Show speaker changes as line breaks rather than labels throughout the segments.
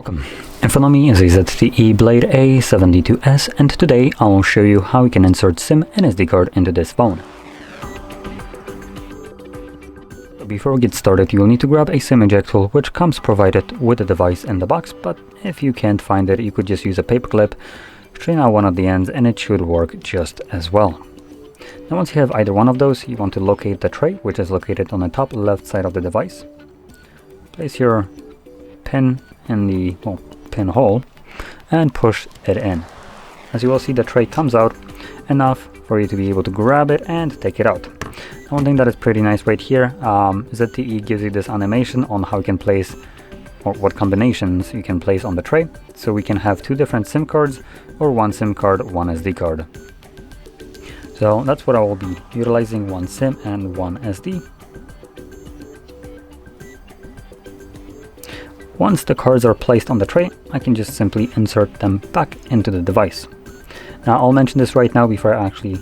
Welcome. In front of me is a ZTE Blade A72S, and today I will show you how you can insert SIM and SD card into this phone. Before we get started, you will need to grab a SIM eject tool, which comes provided with the device in the box, but if you can't find it, you could just use a paper clip, straighten out one of the ends, and it should work just as well. Now once you have either one of those, you want to locate the tray, which is located on the top left side of the device. Place your pin in the pin hole and push it in. As you will see, the tray comes out enough for you to be able to grab it and take it out. One thing that is pretty nice right here, ZTE gives you this animation on how you can place or what combinations you can place on the tray. So we can have two different SIM cards or one SIM card, one SD card. So that's what I will be utilizing, one SIM and one SD. Once the cards are placed on the tray, I can just simply insert them back into the device. Now I'll mention this right now before I actually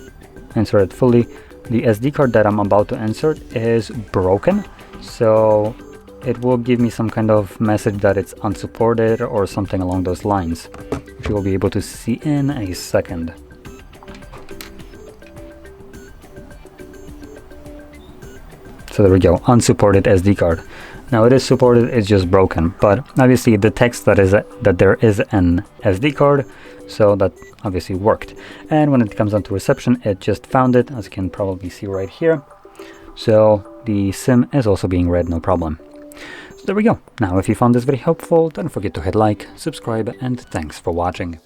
insert it fully. The SD card that I'm about to insert is broken, so it will give me some kind of message that it's unsupported or something along those lines, which you will be able to see in a second. So there we go, unsupported SD card. Now it is supported, it's just broken, but obviously the text that there is an SD card, so that obviously worked. And when it comes down to reception, it just found it, as you can probably see right here. So the SIM is also being read, no problem. So there we go. Now if you found this very helpful, don't forget to hit like, subscribe, and thanks for watching.